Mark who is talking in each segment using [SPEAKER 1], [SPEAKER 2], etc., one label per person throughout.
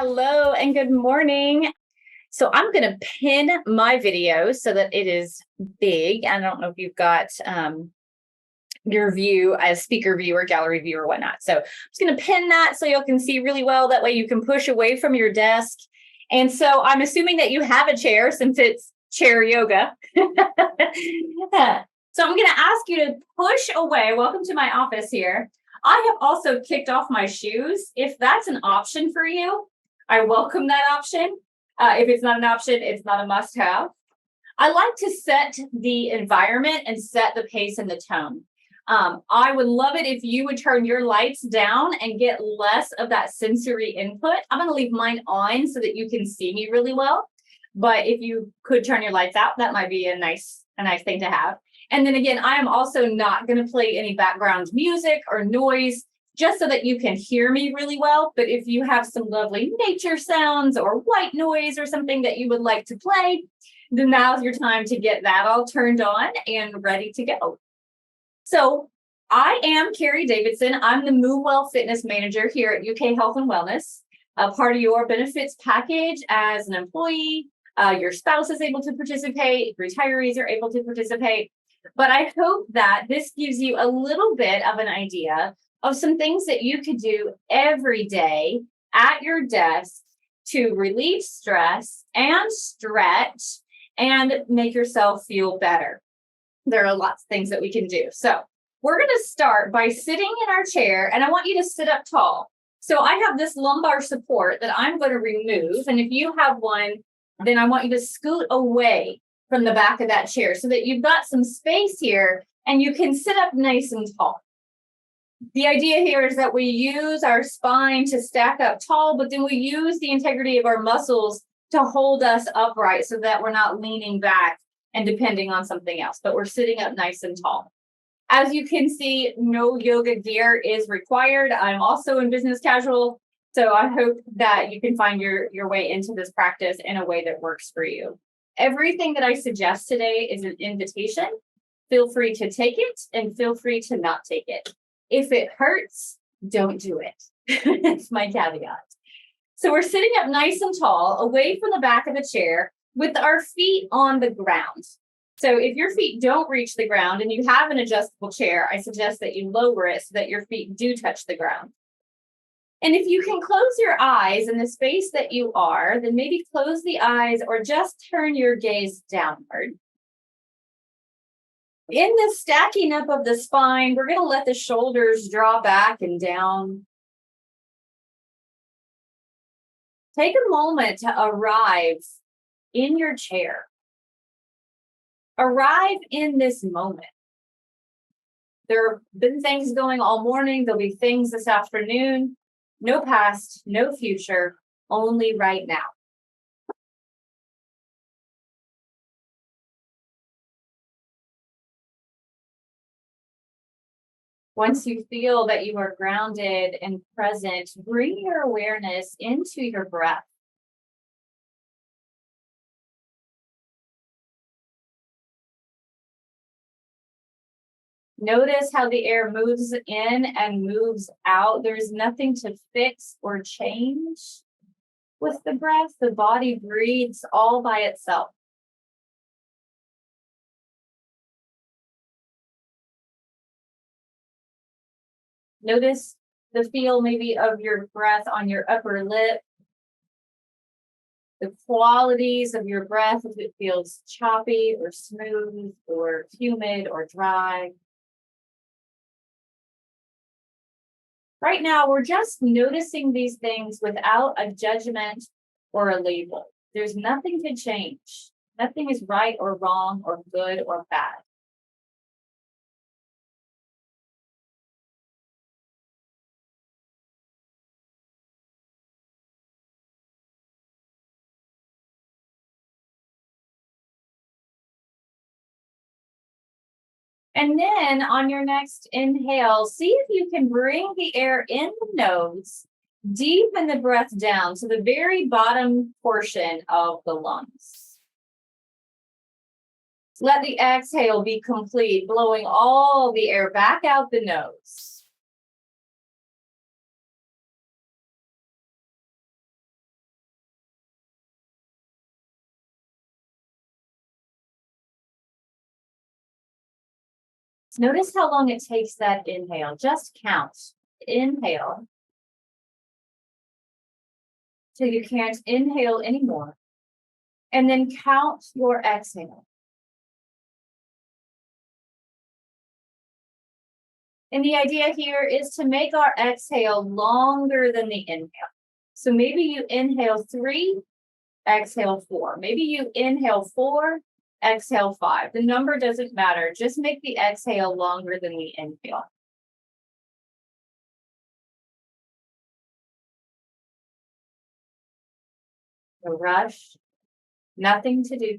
[SPEAKER 1] Hello and good morning. So I'm going to pin my video so that it is big. I don't know if you've got your view as speaker view or gallery view or whatnot. So I'm just going to pin that so you can see really well. That way you can push away from your desk. And so I'm assuming that you have a chair since it's chair yoga. So I'm going to ask you to push away. Welcome to my office here. I have also kicked off my shoes. If that's an option for you, I welcome that option. If it's not an option, it's not a must-have. I like to set the environment and set the pace and the tone. I would love it if you would turn your lights down and get less of that sensory input. I'm going to leave mine on so that you can see me really well. But if you could turn your lights out, that might be a nice thing to have. And then again, I am also not going to play any background music or noise, just so that you can hear me really well. But if you have some lovely nature sounds or white noise or something that you would like to play, then now's your time to get that all turned on and ready to go. So I am Carrie Davidson. I'm the Move Well Fitness Manager here at UK Health and Wellness. Part of your benefits package as an employee, your spouse is able to participate, retirees are able to participate. But I hope that this gives you a little bit of an idea of some things that you could do every day at your desk to relieve stress and stretch and make yourself feel better. There are lots of things that we can do. So we're going to start by sitting in our chair, and I want you to sit up tall. So I have this lumbar support that I'm going to remove. And if you have one, then I want you to scoot away from the back of that chair so that you've got some space here and you can sit up nice and tall. The idea here is that we use our spine to stack up tall, but then we use the integrity of our muscles to hold us upright so that we're not leaning back and depending on something else, but we're sitting up nice and tall. As you can see, no yoga gear is required. I'm also in business casual, so I hope that you can find your way into this practice in a way that works for you. Everything that I suggest today is an invitation. Feel free to take it and feel free to not take it. If it hurts, don't do it. It's my caveat. So we're sitting up nice and tall, away from the back of the chair, with our feet on the ground. So if your feet don't reach the ground and you have an adjustable chair, I suggest that you lower it so that your feet do touch the ground. And if you can close your eyes in the space that you are, then maybe close the eyes or just turn your gaze downward. In the stacking up of the spine, we're going to let the shoulders draw back and down. Take a moment to arrive in your chair. Arrive in this moment. There have been things going all morning. There'll be things this afternoon. No past, no future, only right now. Once you feel that you are grounded and present, bring your awareness into your breath. Notice how the air moves in and moves out. There's nothing to fix or change with the breath. The body breathes all by itself. Notice the feel maybe of your breath on your upper lip. The qualities of your breath, if it feels choppy or smooth or humid or dry. Right now, we're just noticing these things without a judgment or a label. There's nothing to change. Nothing is right or wrong or good or bad. And then on your next inhale, see if you can bring the air in the nose, deepen the breath down to the very bottom portion of the lungs. Let the exhale be complete, blowing all the air back out the nose. Notice how long it takes that inhale. Just count. Inhale till you can't inhale anymore. And then count your exhale. And the idea here is to make our exhale longer than the inhale. So maybe you inhale 3, exhale 4. Maybe you inhale 4, exhale 5. The number doesn't matter. Just make the exhale longer than the inhale. No rush. Nothing to do.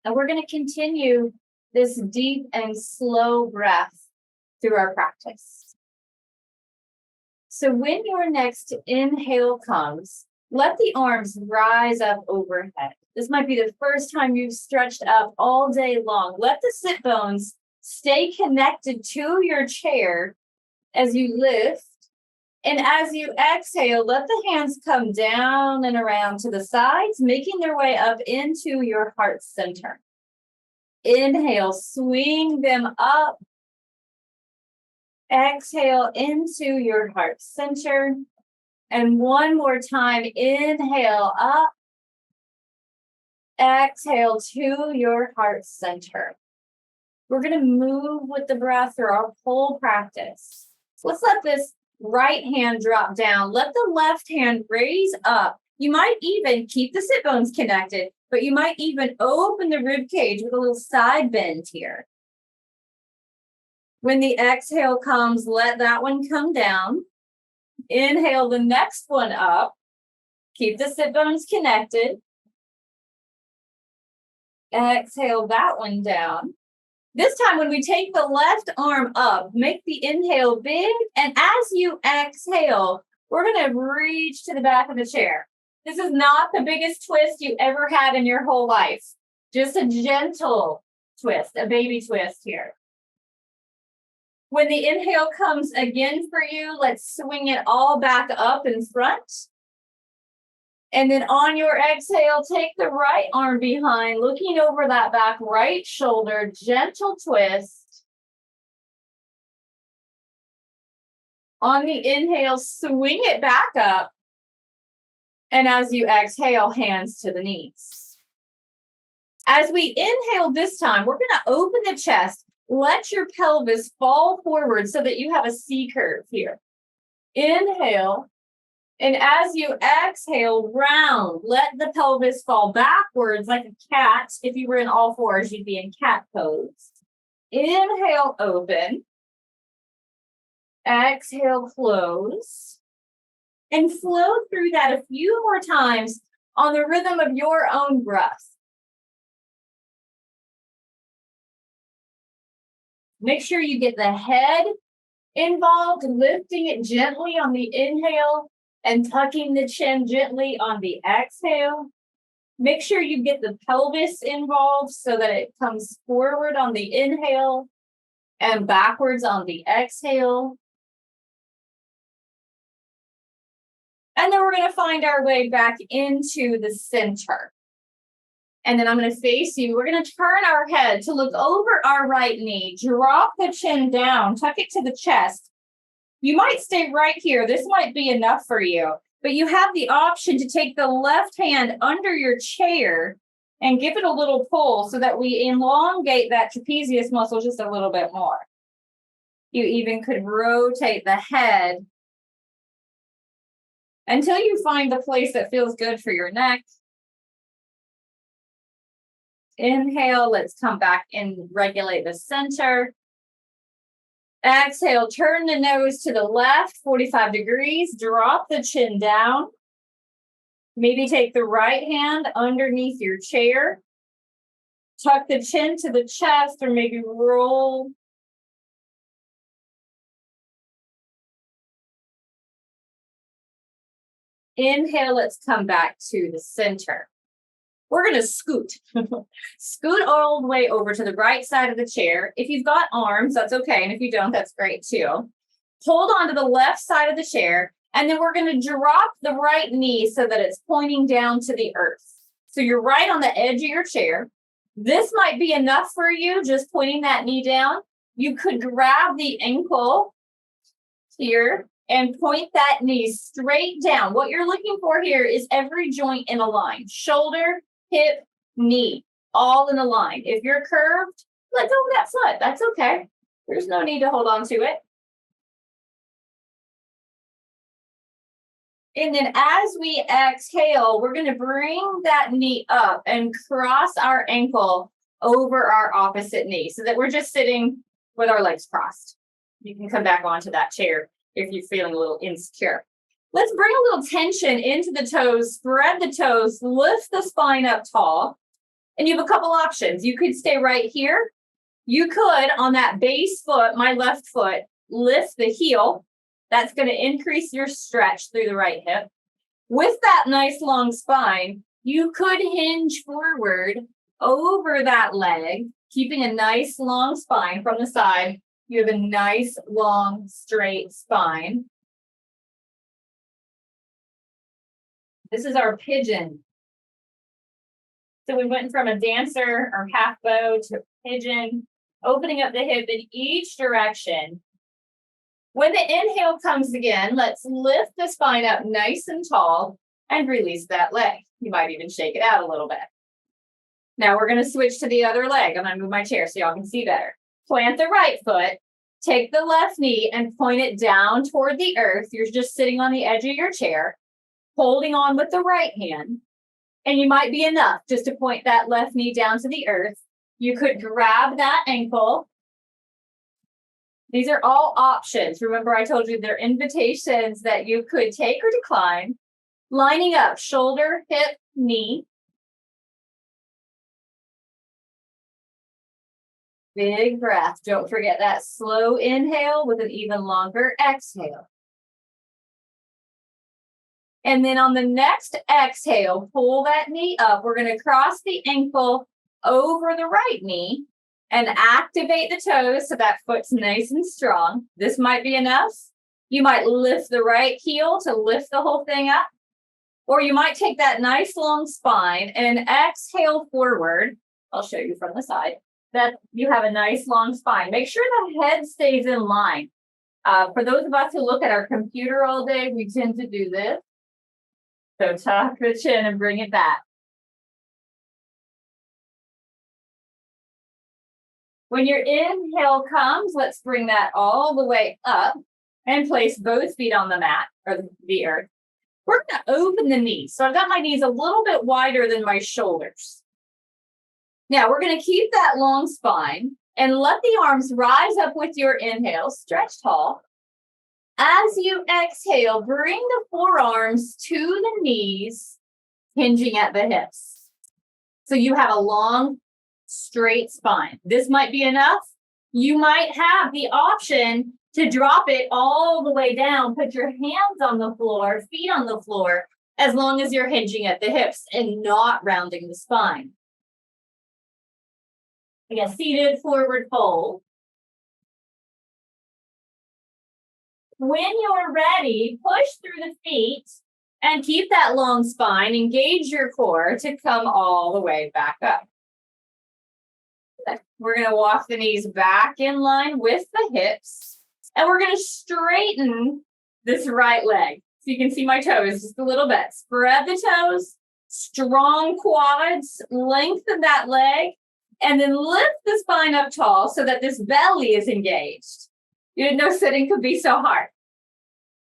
[SPEAKER 1] And we're going to continue this deep and slow breath through our practice. So when your next inhale comes, let the arms rise up overhead. This might be the first time you've stretched up all day long. Let the sit bones stay connected to your chair as you lift. And as you exhale, let the hands come down and around to the sides, making their way up into your heart center. Inhale, swing them up. Exhale into your heart center. And one more time, inhale up. Exhale to your heart center. We're going to move with the breath through our whole practice. So let's let this right hand drop down. Let the left hand raise up. You might even keep the sit bones connected, but you might even open the rib cage with a little side bend here. When the exhale comes, let that one come down. Inhale the next one up. Keep the sit bones connected. Exhale that one down. This time when we take the left arm up, make the inhale big. And as you exhale, we're going to reach to the back of the chair. This is not the biggest twist you ever had in your whole life. Just a gentle twist, a baby twist here. When the inhale comes again for you, let's swing it all back up in front. And then on your exhale, take the right arm behind, looking over that back right shoulder, gentle twist. On the inhale, swing it back up. And as you exhale, hands to the knees. As we inhale this time, we're going to open the chest. Let your pelvis fall forward so that you have a C curve here. Inhale. And as you exhale, round. Let the pelvis fall backwards like a cat. If you were in all fours, you'd be in cat pose. Inhale, open. Exhale, close. And flow through that a few more times on the rhythm of your own breath. Make sure you get the head involved, lifting it gently on the inhale and tucking the chin gently on the exhale. Make sure you get the pelvis involved so that it comes forward on the inhale and backwards on the exhale. And then we're going to find our way back into the center. And then I'm going to face you. We're going to turn our head to look over our right knee. Drop the chin down. Tuck it to the chest. You might stay right here. This might be enough for you. But you have the option to take the left hand under your chair and give it a little pull so that we elongate that trapezius muscle just a little bit more. You even could rotate the head until you find the place that feels good for your neck. Inhale, let's come back and regulate the center. Exhale, turn the nose to the left, 45 degrees. Drop the chin down. Maybe take the right hand underneath your chair. Tuck the chin to the chest or maybe roll. Inhale, let's come back to the center. We're going to scoot. Scoot all the way over to the right side of the chair. If you've got arms, that's okay. And if you don't, that's great too. Hold on to the left side of the chair And then we're going to drop the right knee so that it's pointing down to the earth. So you're right on the edge of your chair. This might be enough for you, just pointing that knee down. You could grab the ankle here and point that knee straight down. What you're looking for here is every joint in a line. Shoulder, hip, knee, all in a line. If you're curved, let go of that foot. That's okay. There's no need to hold on to it. And then as we exhale, we're going to bring that knee up and cross our ankle over our opposite knee so that we're just sitting with our legs crossed. You can come back onto that chair if you're feeling a little insecure. Let's bring a little tension into the toes, spread the toes, lift the spine up tall. And you have a couple options. You could stay right here. You could, on that base foot, my left foot, lift the heel. That's going to increase your stretch through the right hip. With that nice long spine, you could hinge forward over that leg, keeping a nice long spine from the side. You have a nice, long, straight spine. This is our pigeon. So we went from a dancer or half bow to pigeon, opening up the hip in each direction. When the inhale comes again, let's lift the spine up nice and tall and release that leg. You might even shake it out a little bit. Now we're going to switch to the other leg. I'm going to move my chair so y'all can see better. Plant the right foot, take the left knee and point it down toward the earth. You're just sitting on the edge of your chair, holding on with the right hand. And you might be enough just to point that left knee down to the earth. You could grab that ankle. These are all options. Remember, I told you they're invitations that you could take or decline. Lining up, shoulder, hip, knee. Big breath. Don't forget that slow inhale with an even longer exhale. And then on the next exhale, pull that knee up. We're going to cross the ankle over the right knee and activate the toes so that foot's nice and strong. This might be enough. You might lift the right heel to lift the whole thing up. Or you might take that nice long spine and exhale forward. I'll show you from the side that you have a nice long spine. Make sure the head stays in line. For those of us who look at our computer all day, we tend to do this. So tuck the chin and bring it back. When your inhale comes, let's bring that all the way up and place both feet on the mat or the earth. We're going to open the knees. So I've got my knees a little bit wider than my shoulders. Now we're going to keep that long spine and let the arms rise up with your inhale. Stretch tall. As you exhale, bring the forearms to the knees, hinging at the hips. So you have a long, straight spine. This might be enough. You might have the option to drop it all the way down, put your hands on the floor, feet on the floor, as long as you're hinging at the hips and not rounding the spine. Again, seated forward fold. When you're ready, push through the feet and keep that long spine. Engage your core to come all the way back up. We're going to walk the knees back in line with the hips. And we're going to straighten this right leg. So you can see my toes just a little bit. Spread the toes, strong quads, lengthen that leg, and then lift the spine up tall so that this belly is engaged. You didn't know sitting could be so hard.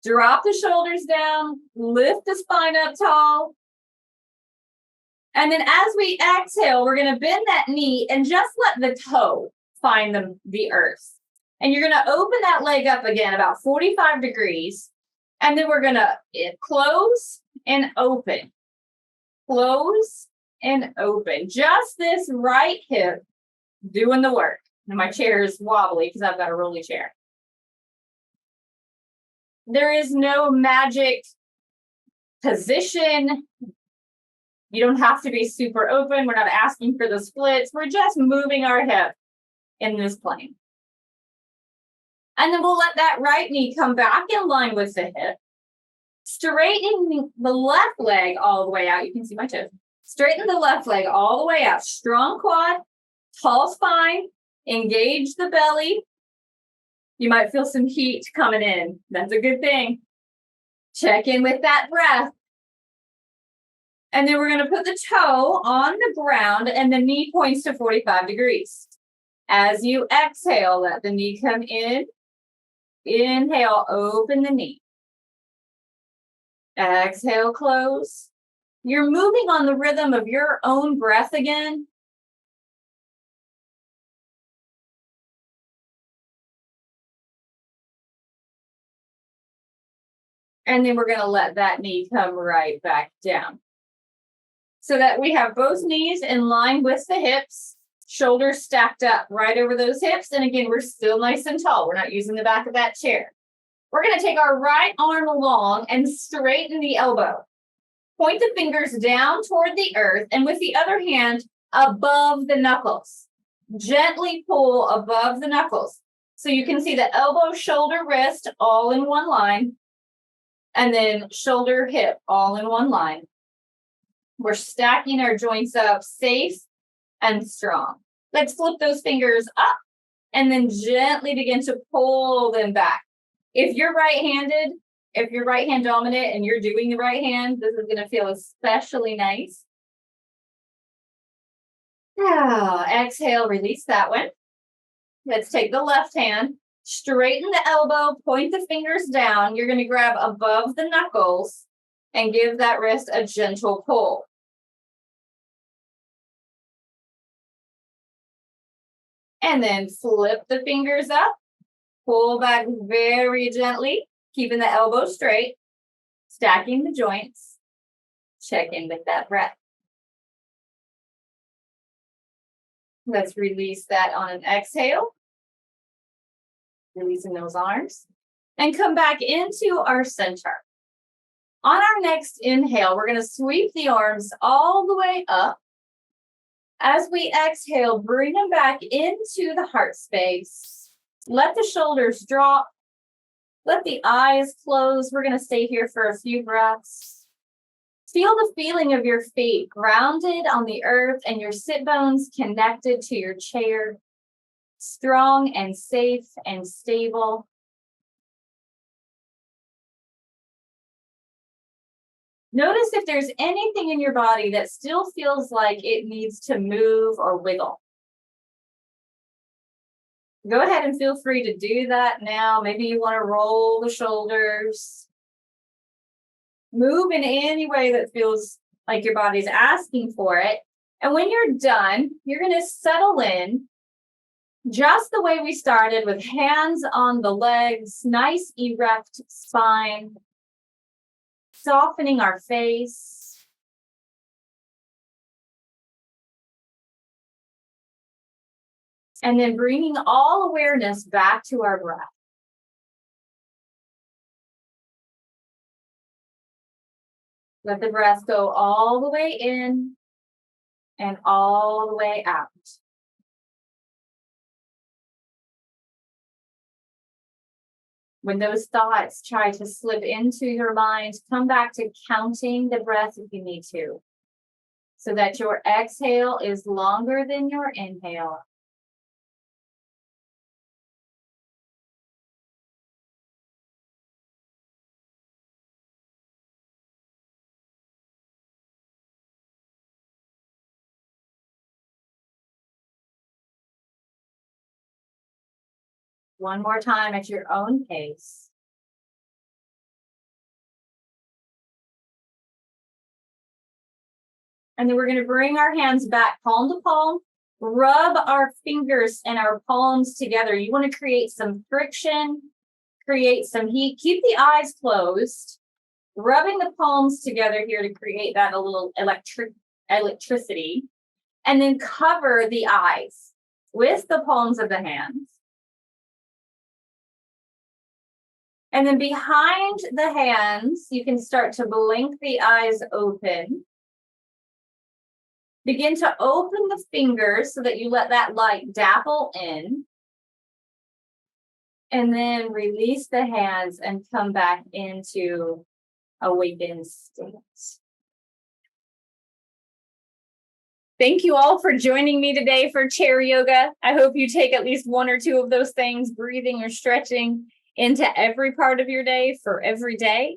[SPEAKER 1] Drop the shoulders down, lift the spine up tall. And then as we exhale, we're going to bend that knee and just let the toe find the earth. And you're going to open that leg up again about 45 degrees. And then we're going to close and open. Close and open. Just this right hip doing the work. And my chair is wobbly because I've got a rolly chair. There is no magic position. You don't have to be super open. We're not asking for the splits. We're just moving our hip in this plane. And then we'll let that right knee come back in line with the hip. Straightening the left leg all the way out. You can see my toes. Straighten the left leg all the way out. Strong quad, tall spine, engage the belly. You might feel some heat coming in. That's a good thing. Check in with that breath. And then we're going to put the toe on the ground and the knee points to 45 degrees. As you exhale, let the knee come in. Inhale, open the knee. Exhale, close. You're moving on the rhythm of your own breath again. And then we're going to let that knee come right back down. So that we have both knees in line with the hips, shoulders stacked up right over those hips. And again, we're still nice and tall. We're not using the back of that chair. We're going to take our right arm along and straighten the elbow. Point the fingers down toward the earth and with the other hand above the knuckles. Gently pull above the knuckles. So you can see the elbow, shoulder, wrist all in one line. And then shoulder, hip all in one line. We're stacking our joints up safe and strong. Let's flip those fingers up and then gently begin to pull them back. If you're right-handed, if you're right hand dominant and you're doing the right hand, this is going to feel especially nice. Now, exhale, release that one. Let's take the left hand, straighten the elbow, point the fingers down. You're going to grab above the knuckles and give that wrist a gentle pull. And then flip the fingers up, pull back very gently, keeping the elbow straight, stacking the joints. Check in with that breath. Let's release that on an exhale. Releasing those arms. And come back into our center. On our next inhale, we're going to sweep the arms all the way up. As we exhale, bring them back into the heart space. Let the shoulders drop. Let the eyes close. We're going to stay here for a few breaths. Feel the feeling of your feet grounded on the earth and your sit bones connected to your chair. Strong and safe and stable. Notice if there's anything in your body that still feels like it needs to move or wiggle. Go ahead and feel free to do that now. Maybe you want to roll the shoulders. Move in any way that feels like your body's asking for it. And when you're done, you're going to settle in just the way we started, with hands on the legs, nice erect spine, softening our face. And then bringing all awareness back to our breath. Let the breath go all the way in and all the way out. When those thoughts try to slip into your mind, come back to counting the breath if you need to, so that your exhale is longer than your inhale. One more time at your own pace. And then we're going to bring our hands back, palm to palm, rub our fingers and our palms together. You want to create some friction, create some heat. Keep the eyes closed, rubbing the palms together here to create that a little electricity. And then cover the eyes with the palms of the hands. And then behind the hands, you can start to blink the eyes open. Begin to open the fingers so that you let that light dapple in. And then release the hands and come back into awakened state. Thank you all for joining me today for chair yoga. I hope you take at least one or two of those things, breathing or stretching, into every part of your day for every day.